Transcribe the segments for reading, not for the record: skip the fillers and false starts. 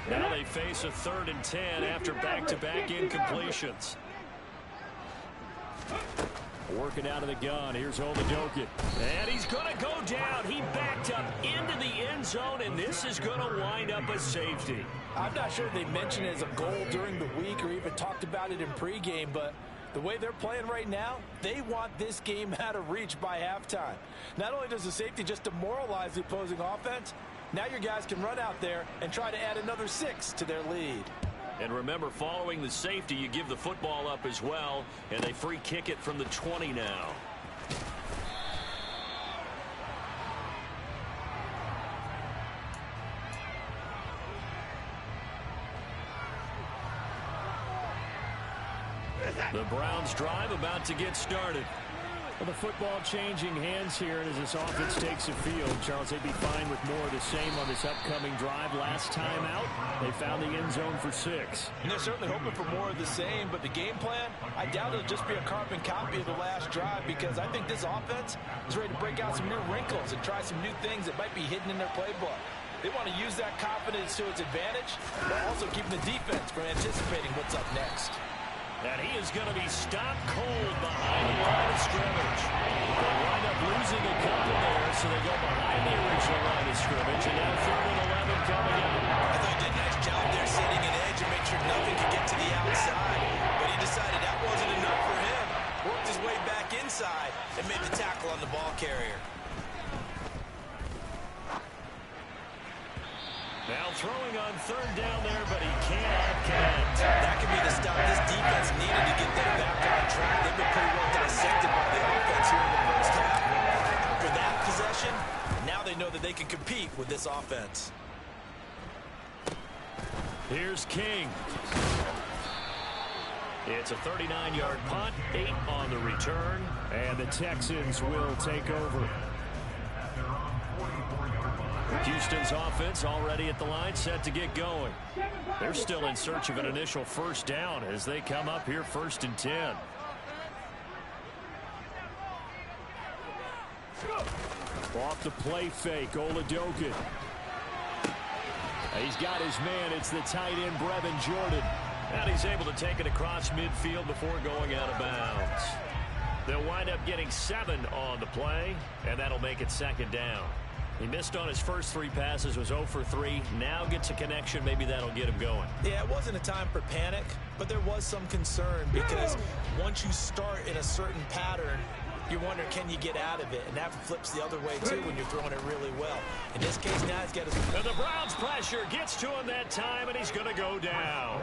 Now they face a 3rd and 10 after back-to-back incompletions. Working out of the gun. Here's Oladokun. And he's going to go down. He backed up into the end zone, and this is going to wind up a safety. I'm not sure they mentioned it as a goal during the week or even talked about it in pregame, but the way they're playing right now, they want this game out of reach by halftime. Not only does the safety just demoralize the opposing offense, now your guys can run out there and try to add another 6 to their lead. And remember, following the safety, you give the football up as well, and they free kick it from the 20 now. The Browns drive about to get started. Well, the football changing hands here as this offense takes the field. Charles, they'd be fine with more of the same on this upcoming drive. Last time out, they found the end zone for 6. And they're certainly hoping for more of the same, but the game plan, I doubt it'll just be a carbon copy of the last drive, because I think this offense is ready to break out some new wrinkles and try some new things that might be hidden in their playbook. They want to use that confidence to its advantage, while also keeping the defense from anticipating what's up next. And he is going to be stopped cold behind the line of scrimmage. They wind up losing a couple there, so they go behind the original line of scrimmage. And now 3rd and 11 coming up. I thought he did a nice job there setting an edge and make sure nothing could get to the outside. But he decided that wasn't enough for him. Worked his way back inside and made the tackle on the ball carrier. Now throwing on 3rd down there, but he cannot connect. That could be the stop this defense needed to get them back on track. They've been pretty well dissected by the offense here in the first half. For that possession, now they know that they can compete with this offense. Here's King. It's a 39-yard punt, 8 on the return, and the Texans will take over. Houston's offense already at the line, set to get going. They're still in search of an initial first down as they come up here 1st and 10. Off the play fake, Oladokun. He's got his man. It's the tight end, Brevin Jordan. And he's able to take it across midfield before going out of bounds. They'll wind up getting 7 on the play, and that'll make it 2nd down. He missed on his first 3 passes, was 0 for 3. Now gets a connection. Maybe that'll get him going. Yeah, it wasn't a time for panic, but there was some concern because once you start in a certain pattern, you wonder, can you get out of it? And that flips the other way, too, when you're throwing it really well. In this case, now he's got his... And the Browns pressure gets to him that time, and he's going to go down.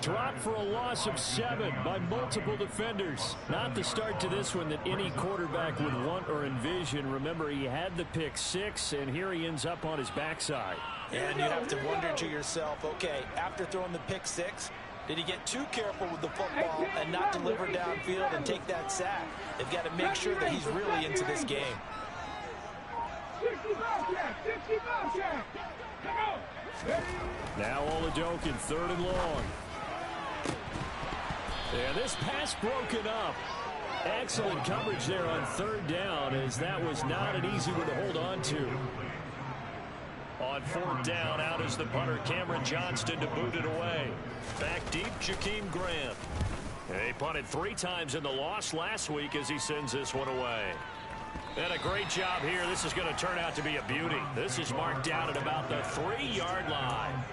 Dropped for a loss of 7 by multiple defenders. Not the start to this one that any quarterback would want or envision. Remember, he had the pick 6, and here he ends up on his backside. And you have to wonder to yourself, okay, after throwing the pick 6, did he get too careful with the football and not deliver downfield and take that sack? They've got to make sure that he's really into this game. Now Oladokun, 3rd and long. And this pass broken up. Excellent coverage there on 3rd down, as that was not an easy one to hold on to. On 4th down, out is the punter, Cameron Johnston, to boot it away. Back deep, Jakeem Grant. He punted 3 times in the loss last week as he sends this one away. And a great job here. This is going to turn out to be a beauty. This is marked down at about the 3-yard line.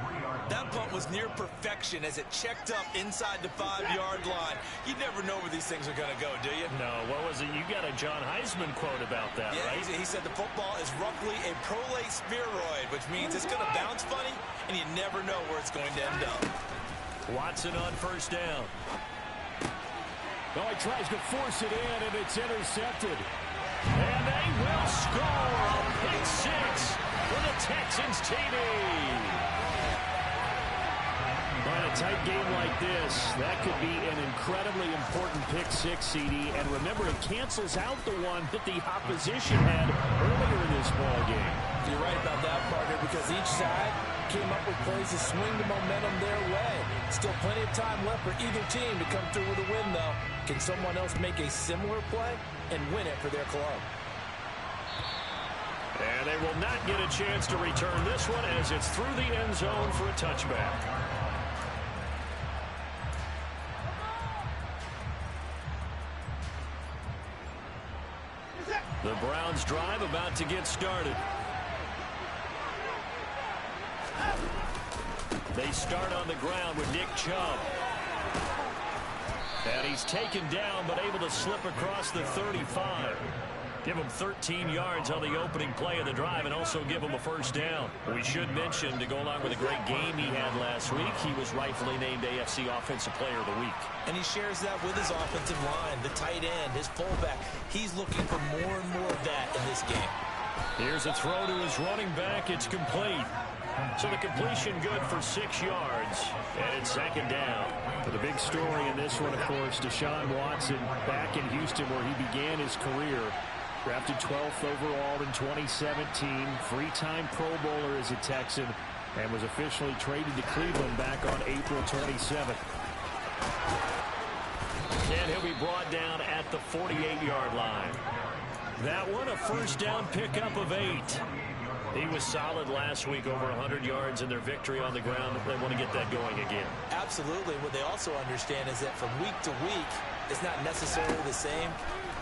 That punt was near perfection as it checked up inside the 5-yard line. You never know where these things are going to go, do you? No, what was it? You got a John Heisman quote about that, yeah, right? He said the football is roughly a prolate spheroid, which means it's going to bounce funny, and you never know where it's going to end up. Watson on 1st down. Oh, he tries to force it in, and it's intercepted. And they will score a pick 6 for the Texans TD. On a tight game like this, that could be an incredibly important pick 6, CD. And remember, it cancels out the one that the opposition had earlier in this ball game. You're right about that, partner, because each side came up with plays to swing the momentum their way. Still plenty of time left for either team to come through with a win, though. Can someone else make a similar play and win it for their club? And they will not get a chance to return this one as it's through the end zone for a touchback. The Browns drive about to get started. They start on the ground with Nick Chubb. And he's taken down but able to slip across the 35. Give him 13 yards on the opening play of the drive and also give him a first down. We should mention, to go along with a great game he had last week, he was rightfully named AFC Offensive Player of the Week. And he shares that with his offensive line, the tight end, his fullback. He's looking for more and more of that in this game. Here's a throw to his running back. It's complete. So the completion good for 6 yards, and it's second down. But the big story in this one, of course, Deshaun Watson back in Houston where he began his career. Drafted 12th overall in 2017, three-time Pro Bowler as a Texan, and was officially traded to Cleveland back on April 27th. And he'll be brought down at the 48-yard line. That one, a first down pickup of 8. He was solid last week, over 100 yards in their victory on the ground. They want to get that going again. Absolutely. What they also understand is that from week to week, it's not necessarily the same,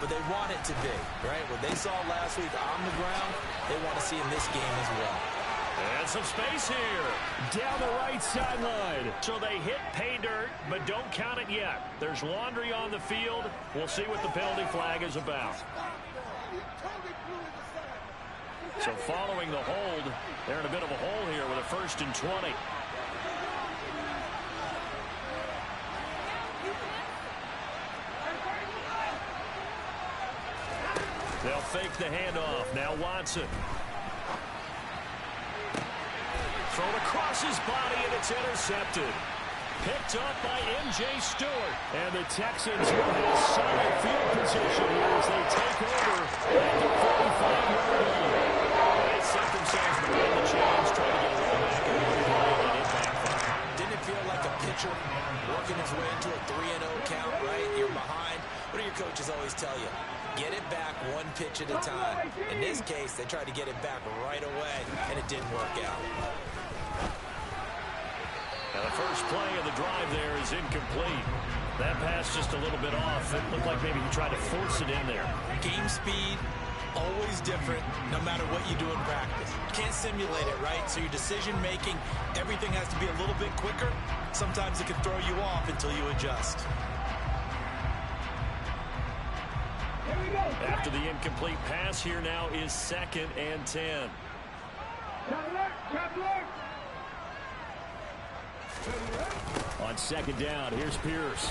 but they want it to be, right? What they saw last week on the ground, they want to see in this game as well. And some space here. Down the right sideline. So they hit pay dirt, but don't count it yet. There's laundry on the field. We'll see what the penalty flag is about. So following the hold, they're in a bit of a hole here with a 1st and 20. They'll fake the handoff. Now Watson. Thrown across his body, and it's intercepted. Picked up by M.J. Stewart. And the Texans will have solid field position here as they take over at the 45-yard line. They set themselves behind the chains, trying to get a roll back and it backfired. Didn't it feel like a pitcher working his way into a 3-0 count, right? You're behind. What do your coaches always tell you? Get it back one pitch at a time. In this case, they tried to get it back right away, and it didn't work out. Now the first play of the drive there is incomplete. That pass just a little bit off. It looked like maybe he tried to force it in there. Game speed, always different, no matter what you do in practice. You can't simulate it, right? So your decision-making, everything has to be a little bit quicker. Sometimes it can throw you off until you adjust. After the incomplete pass, here now is 2nd and 10. On 2nd down, here's Pierce.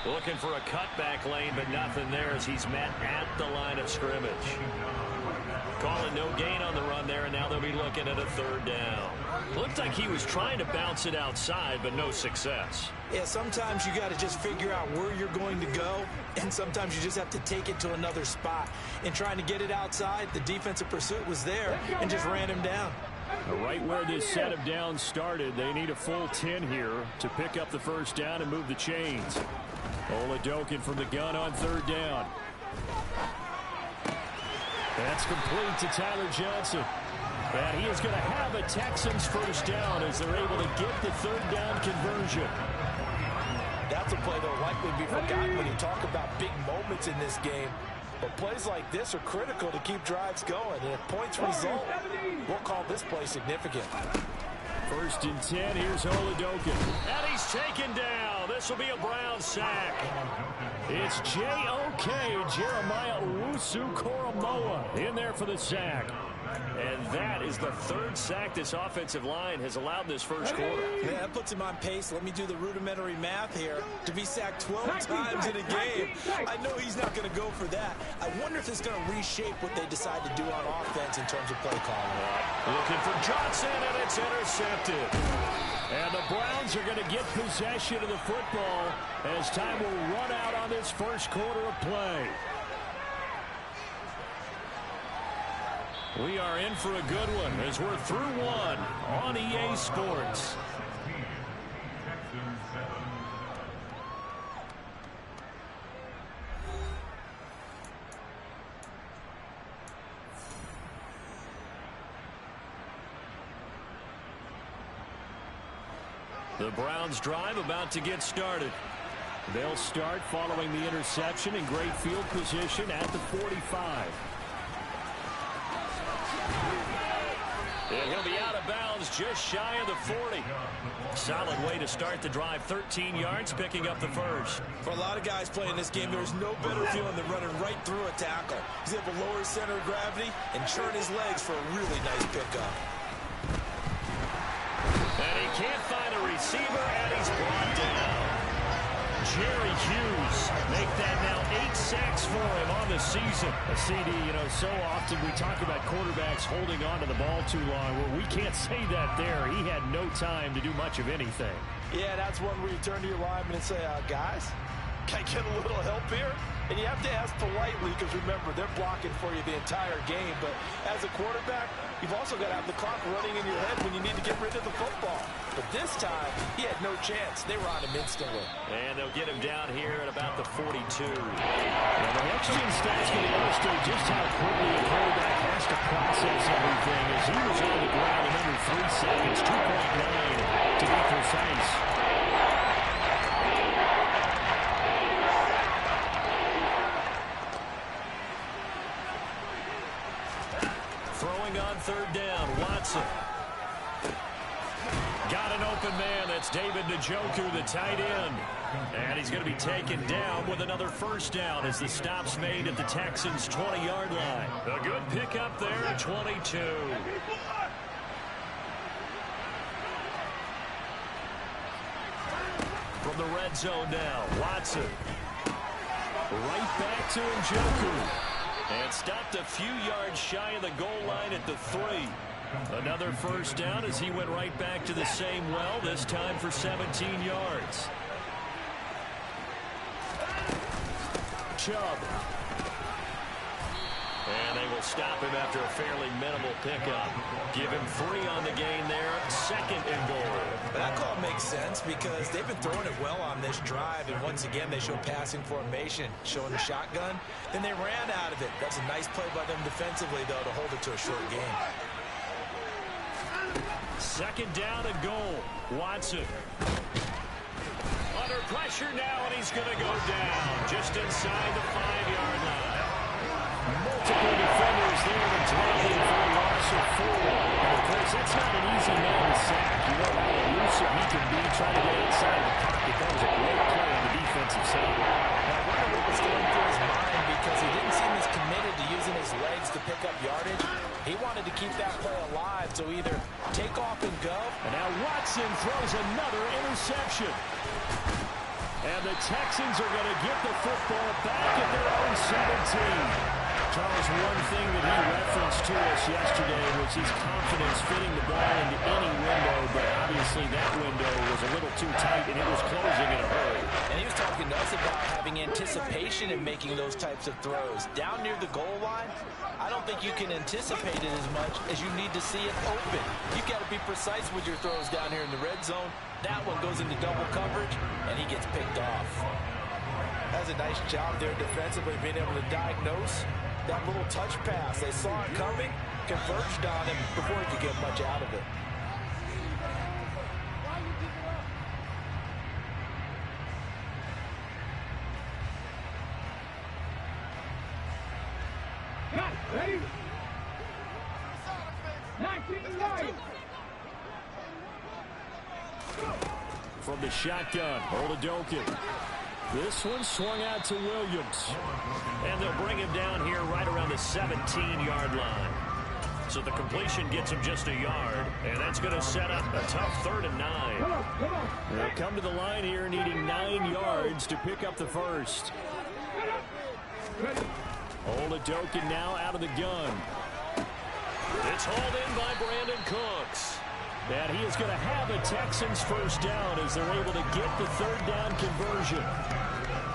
Looking for a cutback lane, but nothing there as he's met at the line of scrimmage. Calling no gain on the run there, and now they'll be looking at a 3rd down. Looked like he was trying to bounce it outside, but no success. Yeah, sometimes you got to just figure out where you're going to go, and sometimes you just have to take it to another spot. In trying to get it outside, the defensive pursuit was there and just ran him down. Right where this set of downs started, they need a full 10 here to pick up the first down and move the chains. Oladokun from the gun on 3rd down. That's complete to Tyler Johnson. And he is going to have a Texans first down as they're able to get the 3rd down conversion. That's a play that will likely be forgotten when you talk about big moments in this game. But plays like this are critical to keep drives going. And if points result, we'll call this play significant. 1st and 10, here's Oladokun. And he's taken down. This will be a Brown sack. It's J.O.K. Jeremiah Owusu-Koramoah in there for the sack. And that is the 3rd sack this offensive line has allowed this first quarter. Man, that puts him on pace. Let me do the rudimentary math here. To be sacked 12 times in a game, I know he's not going to go for that. I wonder if it's going to reshape what they decide to do on offense in terms of play calling. Looking for Johnson, and it's intercepted. And the Browns are going to get possession of the football as time will run out on this first quarter of play. We are in for a good one as we're through one on EA Sports. The Browns drive about to get started. They'll start following the interception in great field position at the 45. And he'll be out of bounds just shy of the 40. Solid way to start the drive. 13 yards, picking up the first. For a lot of guys playing this game, there's no better feeling than running right through a tackle. He's able to lower his center of gravity and churn his legs for a really nice pickup. And he can't find a receiver, and he's brought down. Jerry Hughes make that now 8 sacks for him on the season. A CD, you know, so often we talk about quarterbacks holding on to the ball too long. Well, we can't say that there. He had no time to do much of anything. Yeah, that's one where you turn to your lineman and say, guys, can I get a little help here? And you have to ask politely because, remember, they're blocking for you the entire game. But as a quarterback, you've also got to have the clock running in your head when you need to get rid of the football. But this time, he had no chance. They were on him instantly. And they'll get him down here at about the 42. Now, the next gen stats going to illustrate just how quickly a quarterback has to process everything as he was on the ground in under 3 seconds, 2.9 to be precise. Throwing on third down, Watson. Got an open man. That's David Njoku, the tight end. And he's going to be taken down with another first down as the stop's made at the Texans' 20-yard line. A good pickup there at 22. From the red zone now, Watson. Right back to Njoku. And stopped a few yards shy of the goal line at the 3. Another first down as he went right back to the same well, this time for 17 yards. Chubb. And they will stop him after a fairly minimal pickup. Give him 3 on the gain there, 2nd and goal. That call makes sense because they've been throwing it well on this drive, and once again they show passing formation, showing the shotgun. Then they ran out of it. That's a nice play by them defensively, though, to hold it to a short game. 2nd down and goal. Watson. Under pressure now, and he's going to go down just inside the 5-yard line. Multiple defenders there to driving for a loss of 4. And of course, that's not an easy man to sack. You know how elusive he can be trying to get inside the pocket. That was a great play on the defensive side. Now, I wonder what was going through his mind because he didn't seem as committed to using his legs to pick up yardage. He wanted to keep that play alive, so either take off and go. And now Watson throws another interception. And the Texans are going to get the football back at their own 17. Charles, one thing that he referenced to us yesterday was his confidence fitting the ball into any window, but obviously that window was a little too tight and it was closing in a hurry. And he was talking to us about having anticipation in making those types of throws. Down near the goal line, I don't think you can anticipate it as much as you need to see it open. You've got to be precise with your throws down here in the red zone. That one goes into double coverage, and he gets picked off. That's a nice job there defensively, being able to diagnose that little touch pass. They saw it coming, converged on him before he could get much out of it. Ready? 19 From the shotgun, Oladokun. This one swung out to Williams. And they'll bring him down here right around the 17-yard line. So the completion gets him just a yard. And that's going to set up a tough 3rd and 9. They'll come to the line here needing 9 yards to pick up the first. Oladokun now out of the gun. It's hauled in by Brandon Cooks. And he is going to have a Texans first down as they're able to get the 3rd down conversion.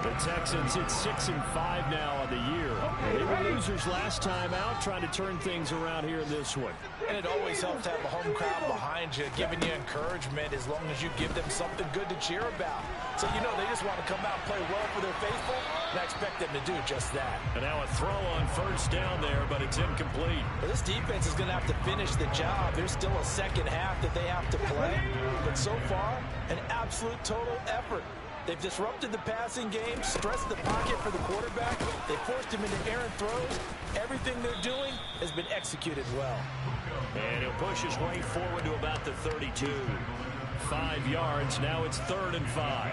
The Texans hit 6-5 now on the year. They were losers last time out, trying to turn things around here in this one. And it always helps to have a home crowd behind you, giving you encouragement as long as you give them something good to cheer about. So, you know, they just want to come out and play well for their faithful, and I expect them to do just that. And now a throw on first down there, but it's incomplete. Well, this defense is going to have to finish the job. There's still a second half that they have to play. But so far, an absolute total effort. They've disrupted the passing game, stressed the pocket for the quarterback. They forced him into errant throws. Everything they're doing has been executed well. And he'll push his way forward to about the 32. 5 yards. Now it's 3rd and 5.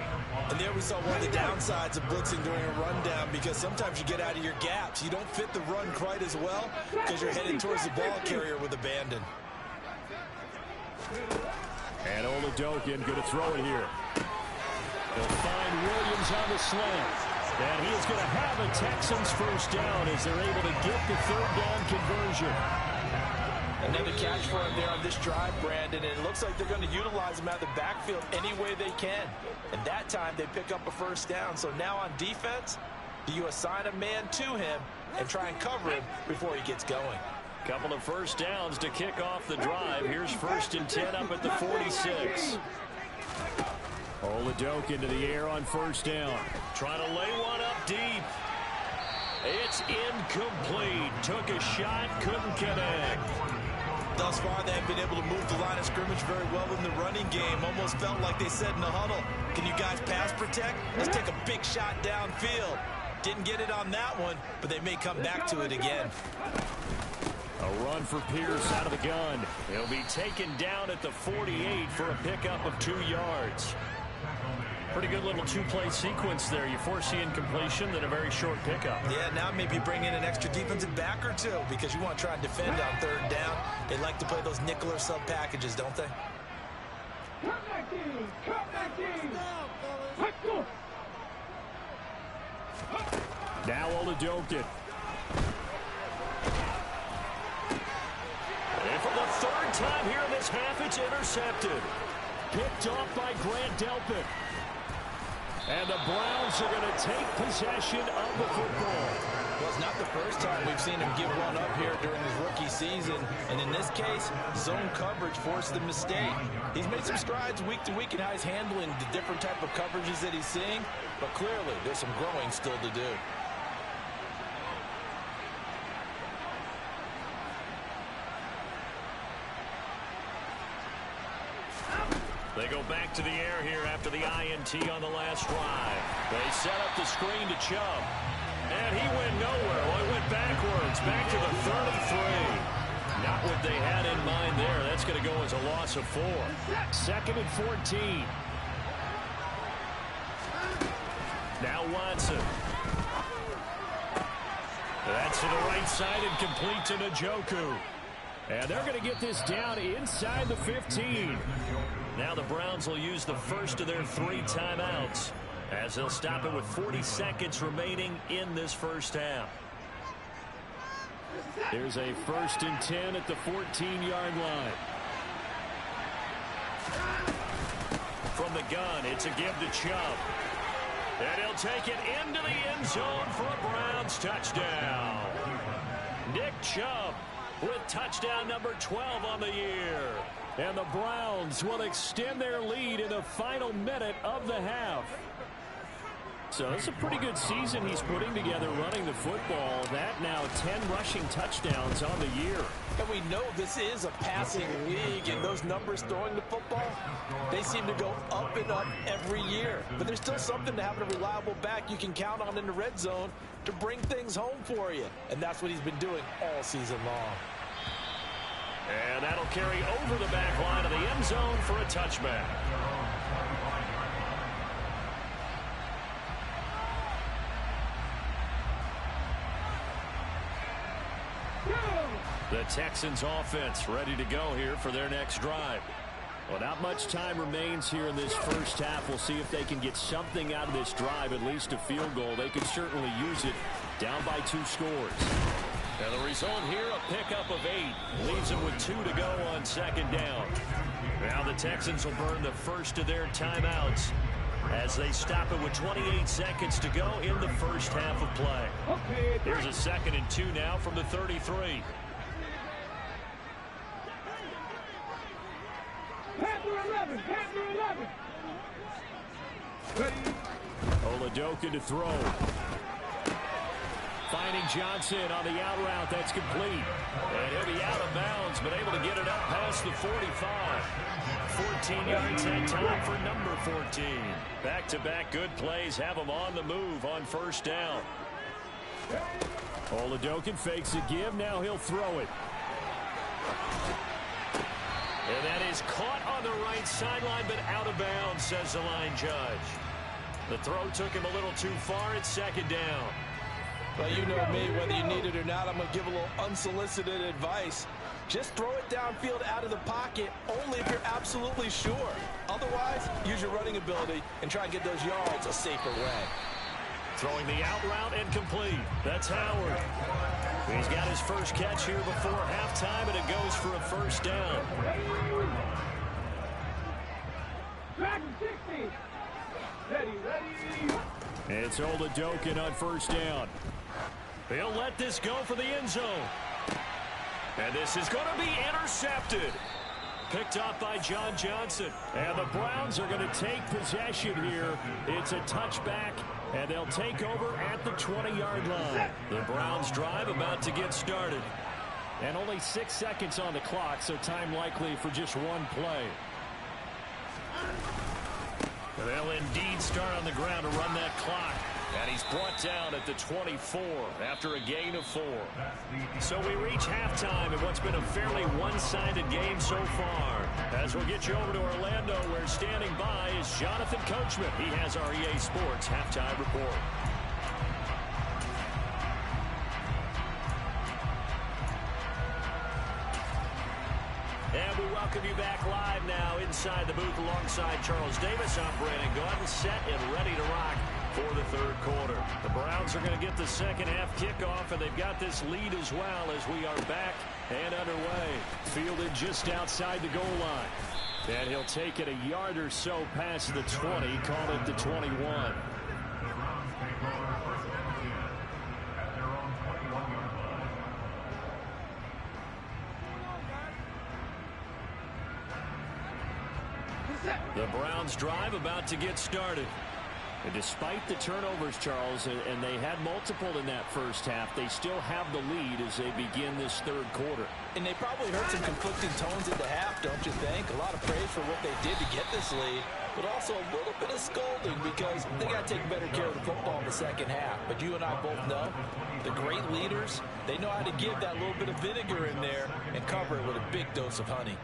And there we saw one of the downsides of blitzing during a rundown, because sometimes you get out of your gaps. You don't fit the run quite as well because you're headed towards the ball carrier with abandon. And Oladokun going to throw it here. They'll find Williams on the slant. And he is going to have a Texans first down as they're able to get the 3rd down conversion. Another catch for him there on this drive, Brandon, and it looks like they're going to utilize him out of the backfield any way they can. And that time they pick up a first down. So now on defense, do you assign a man to him and try and cover him before he gets going? Couple of first downs to kick off the drive. Here's 1st and 10 up at the 46. Oladokun to the air on first down. Trying to lay one up deep. It's incomplete. Took a shot, couldn't connect. Thus far, they have been able to move the line of scrimmage very well in the running game. Almost felt like they said in the huddle, can you guys pass protect? Let's take a big shot downfield. Didn't get it on that one, but they may come back to it again. A run for Pierce out of the gun. He'll be taken down at the 48 for a pickup of 2 yards. Pretty good little two-play sequence there. You force the incompletion, then a very short pickup. Yeah, now maybe bring in an extra defensive back or two, because you want to try and defend on 3rd down. They like to play those nickel or sub packages, don't they? Come back in! Come back in! Let's go! Now Oladokun. And for the 3rd time here in this half, it's intercepted. Picked off by Grant Delpit. And the Browns are going to take possession of the football. Well, it's not the first time we've seen him give one up here during his rookie season. And in this case, zone coverage forced the mistake. He's made some strides week to week in how he's handling the different type of coverages that he's seeing. But clearly, there's some growing still to do. They go back to the air here after the INT on the last drive. They set up the screen to Chubb. And he went nowhere. Well, he went backwards, back to the 33. Not what they had in mind there. That's going to go as a loss of 4. 2nd and 14. Now Watson. That's to the right side and complete to Njoku. And they're going to get this down inside the 15. Now the Browns will use the first of their 3 timeouts as they'll stop it with 40 seconds remaining in this first half. There's a 1st and 10 at the 14-yard line. From the gun, it's a give to Chubb. And he'll take it into the end zone for a Browns touchdown. Nick Chubb with touchdown number 12 on the year. And the Browns will extend their lead in the final minute of the half. So it's a pretty good season he's putting together running the football. That now 10 rushing touchdowns on the year. And we know this is a passing league, and those numbers throwing the football, they seem to go up and up every year. But there's still something to having a reliable back you can count on in the red zone to bring things home for you. And that's what he's been doing all season long. And that'll carry over the back line of the end zone for a touchback. The Texans offense ready to go here for their next drive. Well, not much time remains here in this first half. We'll see if they can get something out of this drive, at least a field goal. They could certainly use it down by 2 scores. And the result here, a pickup of 8. Leaves them with 2 to go on 2nd down. Now the Texans will burn the first of their timeouts as they stop it with 28 seconds to go in the first half of play. Here's a 2nd and 2 now from the 33. Panther 11. Oladokun to throw. Finding Johnson on the out route. That's complete. And he'll be out of bounds, but able to get it up past the 45. 14 yards that time for number 14. Back-to-back good plays have him on the move on first down. Oladokun fakes a give. Now he'll throw it. And that is caught on the right sideline, but out of bounds, says the line judge. The throw took him a little too far. It's 2nd down. Well, you know me, whether you need it or not, I'm going to give a little unsolicited advice. Just throw it downfield out of the pocket, only if you're absolutely sure. Otherwise, use your running ability and try and get those yards a safer way. Throwing the out route and complete. That's Howard. He's got his first catch here before halftime, and it goes for a first down. It's Oladokun on first down. He'll let this go for the end zone. And this is going to be intercepted. Picked up by John Johnson. And the Browns are going to take possession here. It's a touchback, and they'll take over at the 20-yard line. The Browns drive about to get started. And only 6 seconds on the clock, so time likely for just one play. They'll indeed start on the ground to run that clock. And he's brought down at the 24 after a gain of 4. So we reach halftime in what's been a fairly one-sided game so far. As we'll get you over to Orlando, where standing by is Jonathan Coachman. He has our EA Sports halftime report. And we welcome you back live now inside the booth alongside Charles Davis. I'm Brandon Gaudin, set and ready to rock for the third quarter. The Browns are going to get the second half kickoff, and they've got this lead as well as we are back and underway. Fielded just outside the goal line. And he'll take it a yard or so past the 20, call it the 21. The Browns drive about to get started. And despite the turnovers, Charles, and they had multiple in that first half, they still have the lead as they begin this third quarter. And they probably heard some conflicting tones at the half, don't you think? A lot of praise for what they did to get this lead, but also a little bit of scolding because they got to take better care of the football in the second half. But you and I both know the great leaders, they know how to give that little bit of vinegar in there and cover it with a big dose of honey.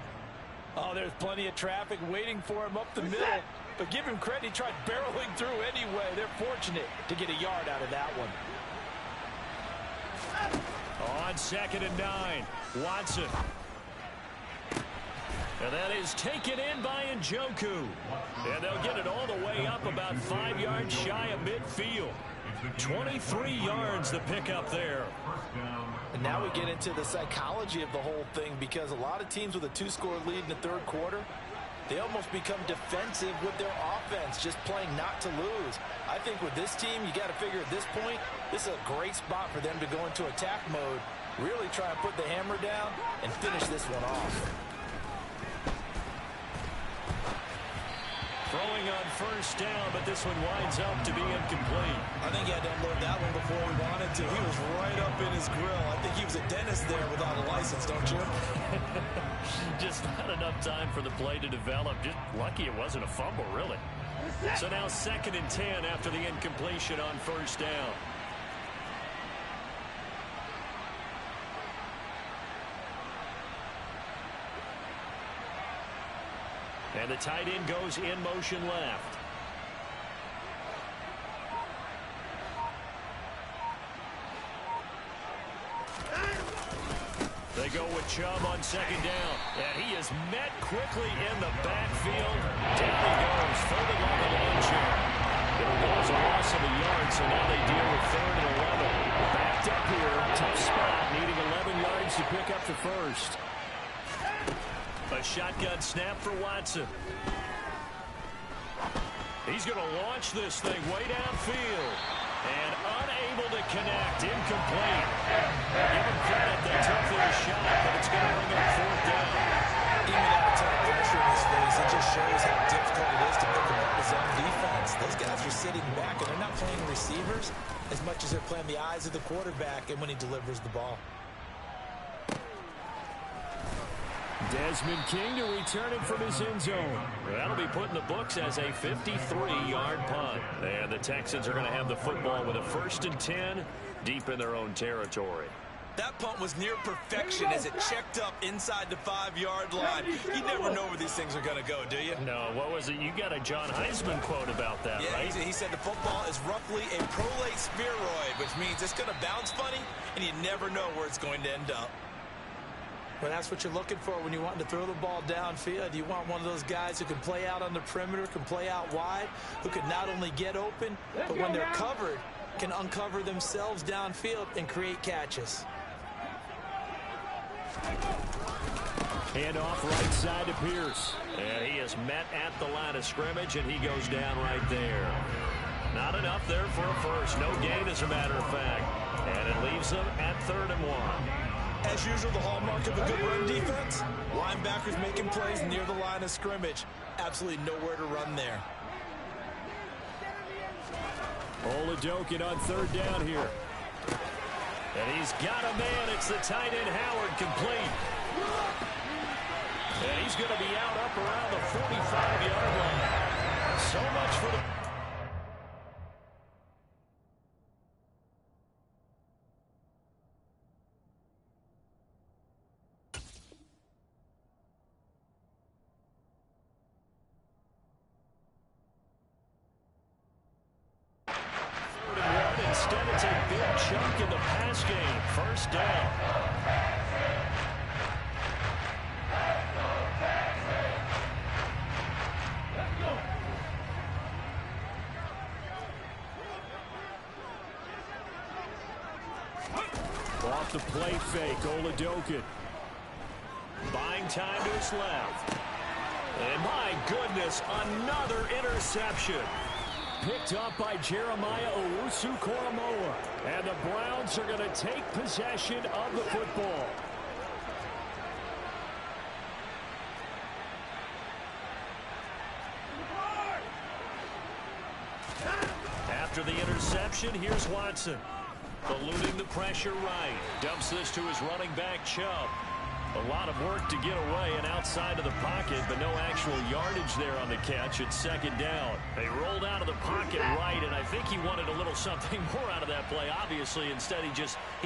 Oh, there's plenty of traffic waiting for him up the middle. But give him credit, he tried barreling through anyway. They're fortunate to get a yard out of that one. On 2nd and 9, Watson. And that is taken in by Njoku. And they'll get it all the way up about 5 yards shy of midfield. 23 yards to pick up there. And now we get into the psychology of the whole thing, because a lot of teams with a 2-score lead in the third quarter, they almost become defensive with their offense, just playing not to lose. I think with this team, you got to figure at this point, this is a great spot for them to go into attack mode, really try and put the hammer down and finish this one off. Throwing on first down, but this one winds up to be incomplete. I think he had to unload that one before he wanted to. He was right up in his grill. I think he was a dentist there without a license, don't you? Just not enough time for the play to develop. Just lucky it wasn't a fumble, really. So now 2nd and 10 after the incompletion on first down. And the tight end goes in motion left. They go with Chubb on 2nd down. And he is met quickly in the backfield. Down he goes, folded like a lawn chair. It'll go as a loss of a yard, so now they deal with 3rd and 11. Backed up here, tough spot, needing 11 yards to pick up the first. A shotgun snap for Watson. He's going to launch this thing way downfield. And unable to connect. Incomplete. Give him credit. They took their shot, but it's going to bring up fourth down. Even at a ton of pressure in his face, it just shows how difficult it is to pick apart his own defense. Those guys are sitting back, and they're not playing receivers as much as they're playing the eyes of the quarterback and when he delivers the ball. Desmond King to return it from his end zone. That'll be put in the books as a 53-yard punt. And the Texans are going to have the football with a 1st and 10 deep in their own territory. That punt was near perfection as it checked up inside the 5-yard line. You never know where these things are going to go, do you? No, what was it? You got a John Heisman quote about that, yeah, right? He said the football is roughly a prolate spheroid, which means it's going to bounce funny, and you never know where it's going to end up. Well, that's what you're looking for when you want to throw the ball downfield. You want one of those guys who can play out on the perimeter, can play out wide, who can not only get open, but when they're covered, can uncover themselves downfield and create catches. Hand off right side to Pierce. And he is met at the line of scrimmage, and he goes down right there. Not enough there for a first. No gain, as a matter of fact. And it leaves them at 3rd and 1. As usual, the hallmark of a good run defense, linebackers making plays near the line of scrimmage. Absolutely nowhere to run there. Oladokun on 3rd down here. And he's got a man. It's the tight end Howard, complete. And he's going to be out up around the 45-yard line. So much for the... Instead, it's a big chunk in the pass game. 1st down. Off the play fake, Oladokun. Buying time to his left. And my goodness, another interception. Picked up by Jeremiah Owusu-Koramoah. And the Browns are going to take possession of the football. After the interception, here's Watson. Eluding the pressure right. Dumps this to his running back, Chubb. A lot of work to get away and outside of the pocket, but no actual yardage there on the catch. It's 2nd down. They rolled out of the pocket right, and I think he wanted a little something more out of that play, obviously. Instead, he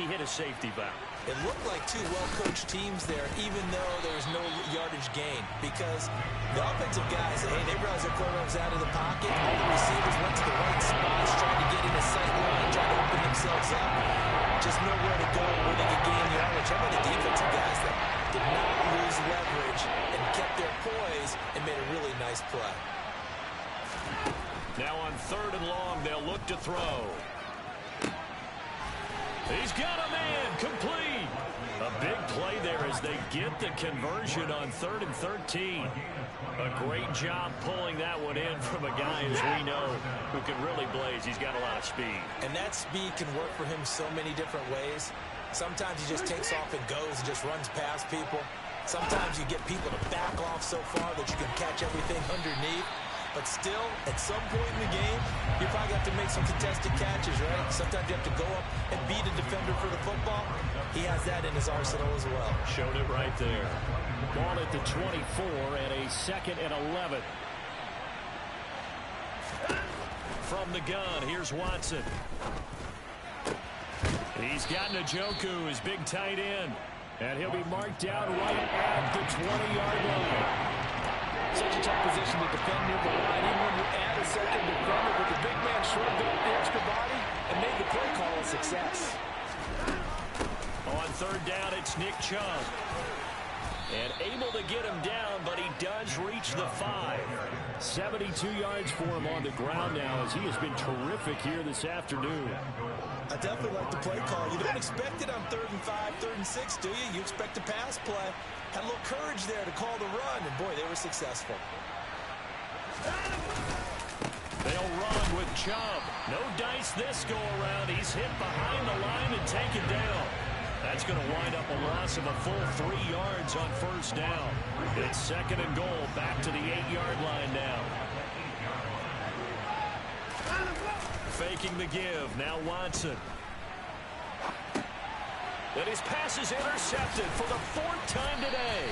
hit a safety valve. It looked like two well-coached teams there, even though there was no yardage gain, because the offensive guys, hey, they realized their quarterback was out of the pocket. All the receivers went to the right spots, trying to get in a sight line, trying to open themselves up. Just nowhere to go where they could gain yardage. How about the defensive guys that did not lose leverage and kept their poise and made a really nice play. Now on 3rd and long, they'll look to throw. He's got a man, complete. A big play there as they get the conversion on 3rd and 13. A great job pulling that one in from a guy, as we know, who can really blaze. He's got a lot of speed. And that speed can work for him so many different ways. Sometimes he just takes off and goes and just runs past people. Sometimes you get people to back off so far that you can catch everything underneath. But still, at some point in the game, you probably have to make some contested catches, right? Sometimes you have to go up and beat a defender for the football. He has that in his arsenal as well. Showed it right there. Ball at the 24 and a 2nd and 11. From the gun, here's Watson. He's got Njoku, his big tight end. And he'll be marked down right at the 20-yard line. Such a tough position to defend near the line. Even when you add a second defender, but the big man shrugged up the extra body and made the play call a success. On 3rd down, it's Nick Chubb. And able to get him down, but he does reach the 5. 72 yards for him on the ground now, as he has been terrific here this afternoon. I definitely like the play call. You don't expect it on 3rd and 5, 3rd and 6, do you? You expect a pass play. Had a little courage there to call the run, and boy, they were successful. They'll run with Chubb. No dice this go-around. He's hit behind the line and taken down. That's going to wind up a loss of a full 3 yards on first down. It's 2nd and goal, back to the 8-yard line now. Faking the give, now Watson. And his pass is intercepted for the 4th time today.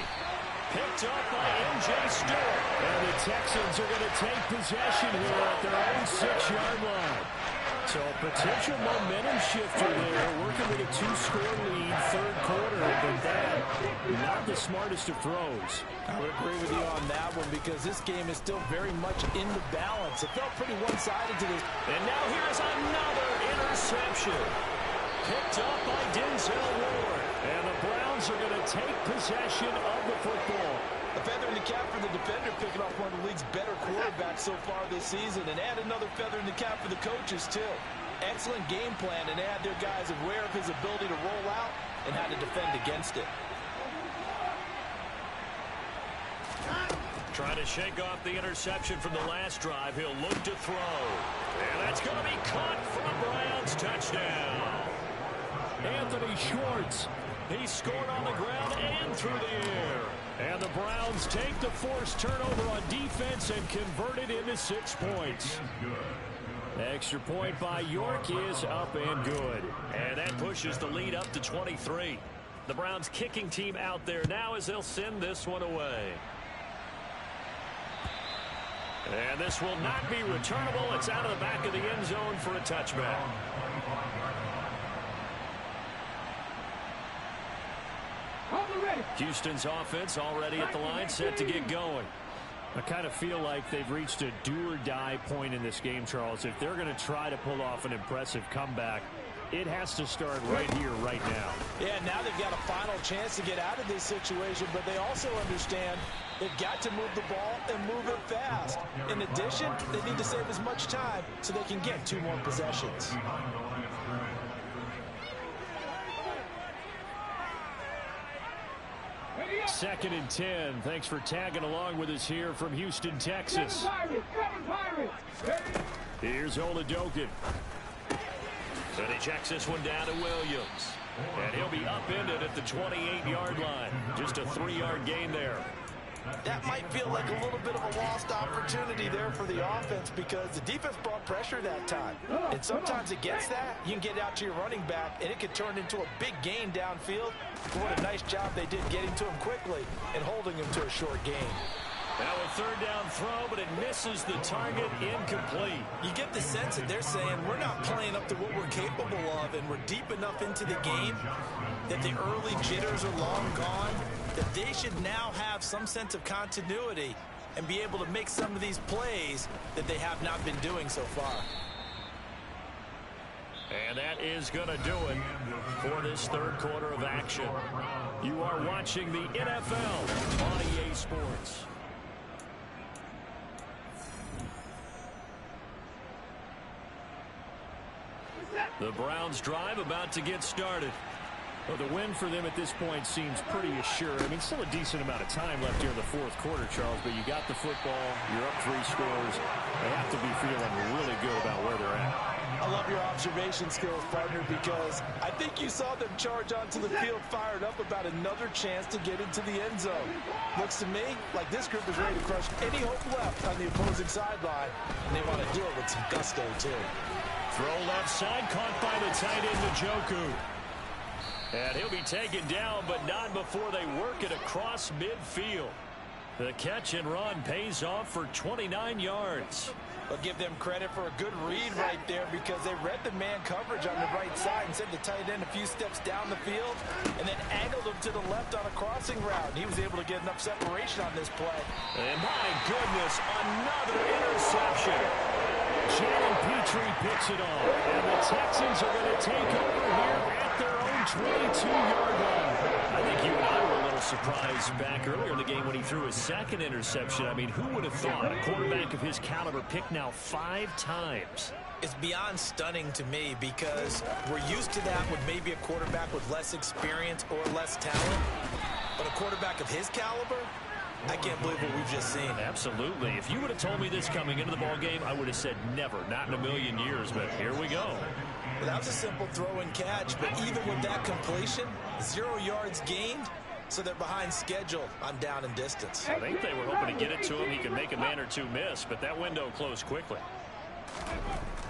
Picked up by M.J. Stewart. And the Texans are going to take possession here at their own 6-yard line. So a potential momentum shifter there, working with a 2-score lead, 3rd quarter, but that, not the smartest of throws. I would agree with you on that one because this game is still very much in the balance. It felt pretty one-sided to this. And now here's another interception. Picked up by Denzel Ward. And the Browns are going to take possession of the football. A feather in the cap for the defender, picking off one of the league's better quarterbacks so far this season, and add another feather in the cap for the coaches, too. Excellent game plan, and they had their guys aware of his ability to roll out and how to defend against it. Trying to shake off the interception from the last drive. He'll look to throw. And that's going to be caught for the Browns. Touchdown. Anthony Schwartz. He scored on the ground and through the air. And the Browns take the forced turnover on defense and convert it into 6 points. Extra point by York is up and good. And that pushes the lead up to 23. The Browns kicking team out there now as they'll send this one away. And this will not be returnable. It's out of the back of the end zone for a touchback. Houston's offense already at the line, set to get going. I kind of feel like they've reached a do-or-die point in this game, Charles. If they're going to try to pull off an impressive comeback, it has to start right here, right now. Yeah, now they've got a final chance to get out of this situation, but they also understand they've got to move the ball and move it fast. In addition, they need to save as much time so they can get 2 more possessions. 2nd and 10. Thanks for tagging along with us here from Houston, Texas. Here's Oladokun. And he checks this one down to Williams. And he'll be upended at the 28-yard line. Just a 3-yard gain there. That might feel like a little bit of a lost opportunity there for the offense because the defense brought pressure that time. And sometimes against that, you can get out to your running back, and it could turn into a big gain downfield. But what a nice job they did getting to him quickly and holding him to a short gain. Now a 3rd down throw, but it misses the target, incomplete. You get the sense that they're saying we're not playing up to what we're capable of, and we're deep enough into the game that the early jitters are long gone, that they should now have some sense of continuity and be able to make some of these plays that they have not been doing so far. And that is going to do it for this 3rd quarter of action. You are watching the NFL on EA Sports. The Browns drive about to get started. Well, the win for them at this point seems pretty assured. I mean, still a decent amount of time left here in the 4th quarter, Charles, but you got the football, you're up 3 scores. They have to be feeling really good about where they're at. I love your observation skills, partner, because I think you saw them charge onto the field fired up about another chance to get into the end zone. Looks to me like this group is ready to crush any hope left on the opposing sideline, and they want to do it with some gusto, too. Throw left side, caught by the tight end, Njoku. And he'll be taken down, but not before they work it across midfield. The catch and run pays off for 29 yards. I'll give them credit for a good read right there because they read the man coverage on the right side and sent the tight end a few steps down the field and then angled him to the left on a crossing route. He was able to get enough separation on this play. And my goodness, another interception. Jalen Petrie picks it off. And the Texans are going to take over here at their own 22-yard line. I think you and I were a little surprised back earlier in the game when he threw his 2nd interception. I mean, who would have thought a quarterback of his caliber picked now 5 times? It's beyond stunning to me because we're used to that with maybe a quarterback with less experience or less talent. But a quarterback of his caliber, I can't believe what we've just seen. Absolutely. If you would have told me this coming into the ball game, I would have said never, not in a million years, but here we go. Well, that was a simple throw and catch, but even with that completion, 0 yards gained, so they're behind schedule on down and distance. I think they were hoping to get it to him. He could make a man or two miss, but that window closed quickly.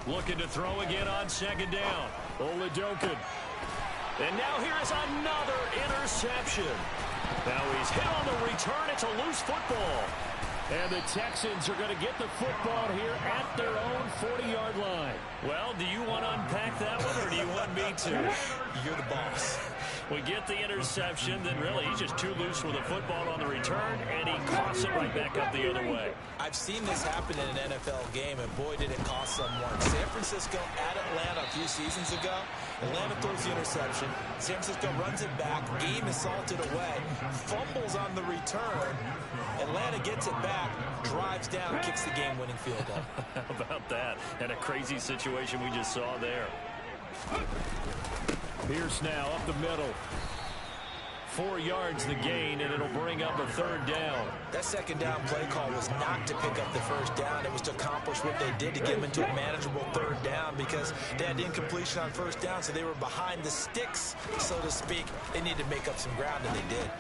Looking to throw again on second down. Oladokun. And now here is another interception. Now he's hit on the return. It's a loose football. And the Texans are going to get the football here at their own 40-yard line. Well, do you want to unpack that one, or do you want me to? You're the boss. We get the interception, then really he's just too loose with the football on the return, and he coughs it right back up the other way. I've seen this happen in an NFL game, and boy, did it cost someone. San Francisco at Atlanta a few seasons ago. Atlanta throws the interception. San Francisco runs it back. Game is salted away. Fumbles on the return. Atlanta gets it back, drives down, kicks the game-winning field goal. How about that? And a crazy situation we just saw there. Pierce now up the middle. 4 yards the gain, and it'll bring up a third down. That second down play call was not to pick up the first down. It was to accomplish what they did to get them into a manageable third down because they had incompletion on first down, so they were behind the sticks, so to speak. They needed to make up some ground, and they did.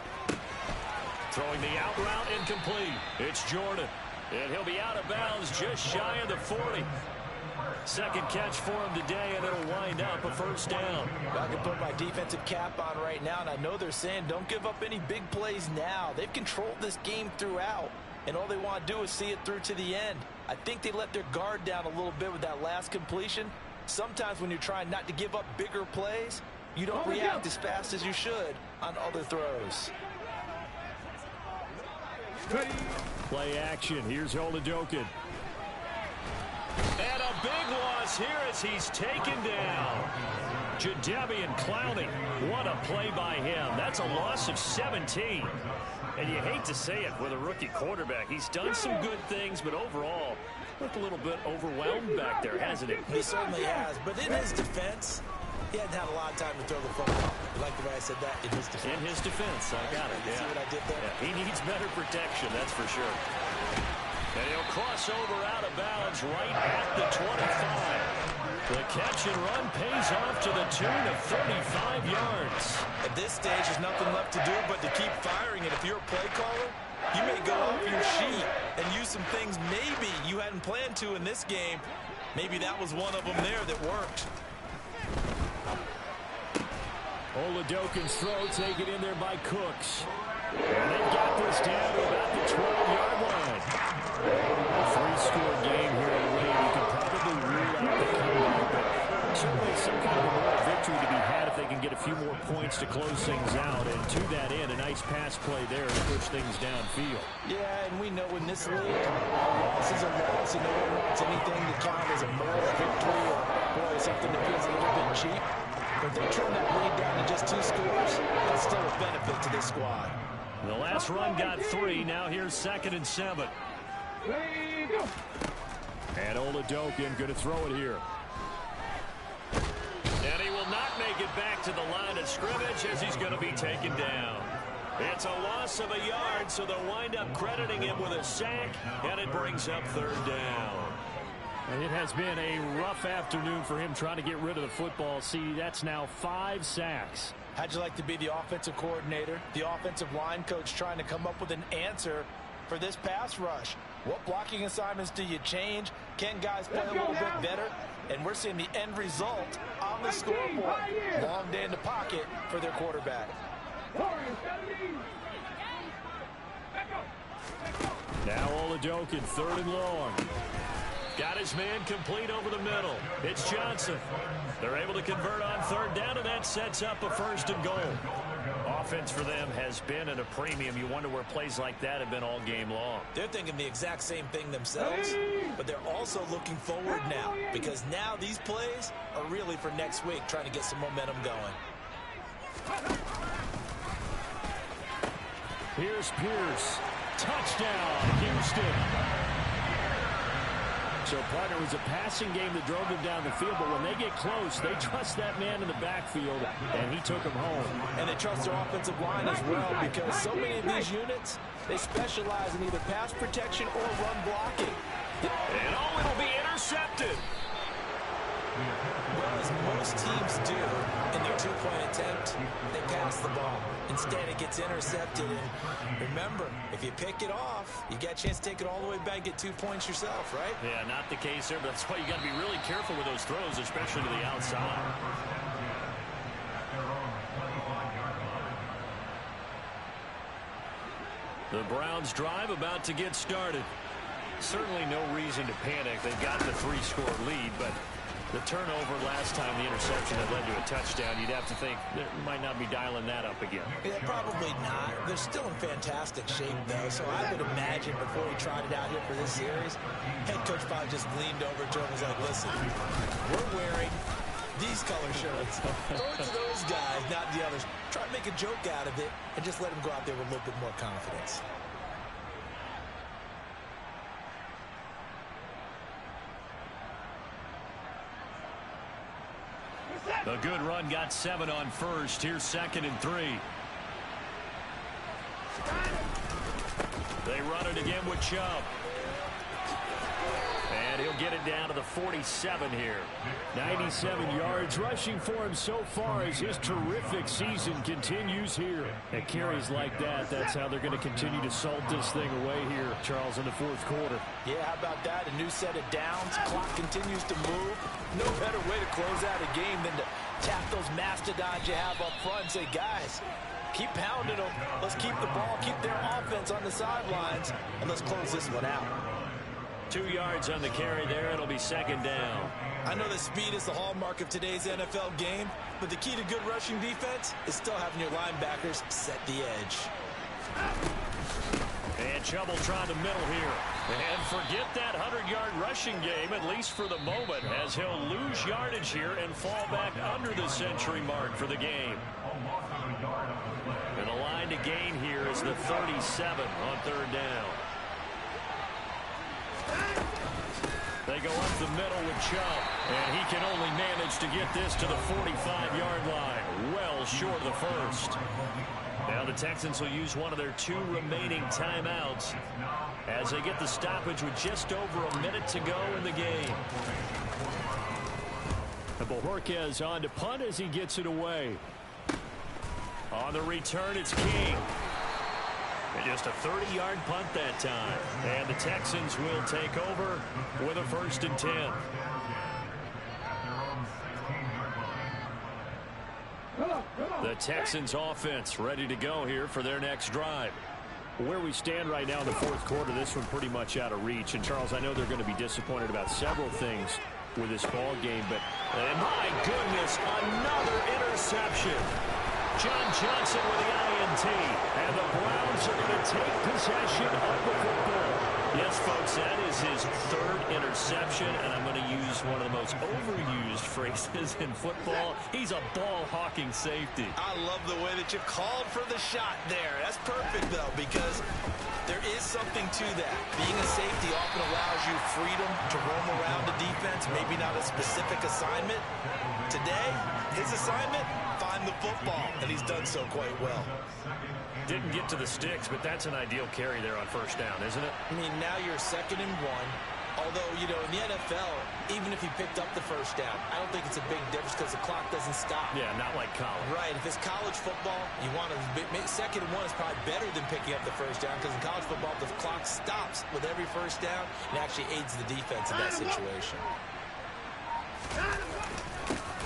Throwing the out route incomplete. It's Jordan. And he'll be out of bounds just shy of the 40. Second catch for him today, and it'll wind up a first down. I can put my defensive cap on right now, and I know they're saying don't give up any big plays now. They've controlled this game throughout, and all they want to do is see it through to the end. I think they let their guard down a little bit with that last completion. Sometimes when you're trying not to give up bigger plays, you don't react as fast as you should on other throws. Play action. Here's Oladokun. And a big loss here as he's taken down. Jadeveon Clowney. What a play by him. That's a loss of 17. And you hate to say it with a rookie quarterback. He's done some good things, but overall, looked a little bit overwhelmed back there, hasn't he? He certainly has. But in his defense, he hadn't had a lot of time to throw the football. You like the way I said that? In his defense. In his defense. I got it. You see what I did there? Yeah, he needs better protection, that's for sure. And he'll cross over out of bounds right at the 25. The catch and run pays off to the tune of 35 yards. At this stage, there's nothing left to do but to keep firing. And if you're a play caller, you may go off your sheet and use some things maybe you hadn't planned to in this game. Maybe that was one of them there that worked. Oladokun's throw taken in there by Cooks. And they've got this down to about the 12-yard line. A three-score game here in Wayne. You can probably rule out the comeback, but certainly some kind of a moral victory to be had if they can get a few more points to close things out. And to that end, a nice pass play there to push things downfield. Yeah, and we know in this league, loss is a loss, and no one wants anything to count as a moral victory or, boy, something that feels a little bit cheap. But if they turn that lead down to just 2 scores, that's still a benefit to this squad. The last run got 3. Now here's 2nd and 7. And Oladokun going to throw it here. And he will not make it back to the line of scrimmage as he's going to be taken down. It's a loss of a yard, so they'll wind up crediting him with a sack, and it brings up 3rd down. And it has been a rough afternoon for him trying to get rid of the football. See, that's now 5 sacks. How'd you like to be the offensive coordinator, the offensive line coach trying to come up with an answer for this pass rush? What blocking assignments do you change? Can guys play a little bit better? And we're seeing the end result on the scoreboard. Long day in the pocket for their quarterback. Now Oladokun, 3rd and long. Got his man complete over the middle. It's Johnson. They're able to convert on 3rd down, and that sets up a 1st and goal. Offense for them has been at a premium. You wonder where plays like that have been all game long. They're thinking the exact same thing themselves, but they're also looking forward now because now these plays are really for next week, trying to get some momentum going. Here's Pierce. Touchdown, Houston. So, partner, it was a passing game that drove them down the field, but when they get close, they trust that man in the backfield, and he took him home. And they trust their offensive line as well, because so many of these units, they specialize in either pass protection or run blocking. And it'll be intercepted. Well, as most teams do in their two-point attempt, they pass the ball. Instead, it gets intercepted. And remember, if you pick it off, you get a chance to take it all the way back, get 2 points yourself, right? Yeah, not the case there, but that's why you got to be really careful with those throws, especially to the outside. The Browns drive about to get started. Certainly no reason to panic. They've got the 3-score lead, but the turnover last time, the interception that led to a touchdown, you'd have to think they might not be dialing that up again. Yeah, probably not. They're still in fantastic shape, though, so I would imagine before he trotted out here for this series, head coach probably just leaned over to him and was like, listen, we're wearing these color shirts. Throw it to those guys, not the others. Try to make a joke out of it and just let them go out there with a little bit more confidence. A good run, got 7 on first. Here's 2nd and 3. They run it again with Chubb. And he'll get it down to the 47 here. 97 yards rushing for him so far as his terrific season continues here. At carries like that, that's how they're going to continue to salt this thing away here, Charles, in the 4th quarter. Yeah, how about that? A new set of downs. Clock continues to move. No better way to close out a game than to tap those mastodons you have up front and say, guys, keep pounding them. Let's keep the ball, keep their offense on the sidelines, and let's close this one out. 2 yards on the carry there. It'll be 2nd down. I know that speed is the hallmark of today's NFL game, but the key to good rushing defense is still having your linebackers set the edge. And Chubb will try the middle here. And forget that 100-yard rushing game, at least for the moment, as he'll lose yardage here and fall back under the century mark for the game. And the line to gain here is the 37 on 3rd down. They go up the middle with Chubb, and he can only manage to get this to the 45-yard line, well short of the first. Now the Texans will use one of their 2 remaining timeouts as they get the stoppage with just over a minute to go in the game. And Bojorquez on to punt as he gets it away. On the return, it's King. And just a 30-yard punt that time. And the Texans will take over with a 1st and 10. The Texans offense ready to go here for their next drive. Where we stand right now in the 4th quarter, this one pretty much out of reach. And, Charles, I know they're going to be disappointed about several things with this ball game, but my goodness, another interception. John Johnson with the INT, and the Browns are going to take possession of the football. Yes, folks, that is his 3rd interception, and I'm going to use one of the most overused phrases in football. He's a ball-hawking safety. I love the way that you called for the shot there. That's perfect, though, because there is something to that. Being a safety often allows you freedom to roam around the defense, maybe not a specific assignment. Today, his assignment, find the football, and he's done so quite well. Didn't get to the sticks, but that's an ideal carry there on 1st down, isn't it? I mean, now you're 2nd and 1. Although, you know, in the NFL, even if he picked up the 1st down, I don't think it's a big difference because the clock doesn't stop. Yeah, not like college. Right. If it's college football, you want to 2nd and 1 is probably better than picking up the 1st down because in college football, the clock stops with every 1st down and actually aids the defense in that situation.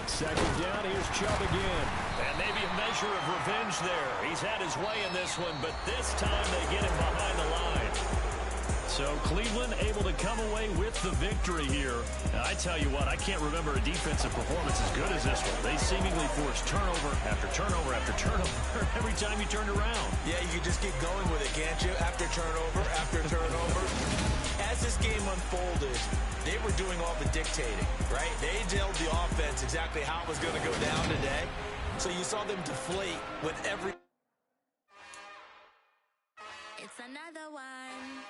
2nd down, here's Chubb again. And maybe a measure of revenge there. He's had his way in this one, but this time they get him behind the line. So Cleveland able to come away with the victory here. Now, I tell you what, I can't remember a defensive performance as good as this one. They seemingly forced turnover after turnover after turnover every time you turned around. Yeah, you can just keep going with it, can't you? After turnover, after turnover. As this game unfolded, they were doing all the dictating, right? They told the offense exactly how it was going to go down today. So you saw them deflate with every... It's another one.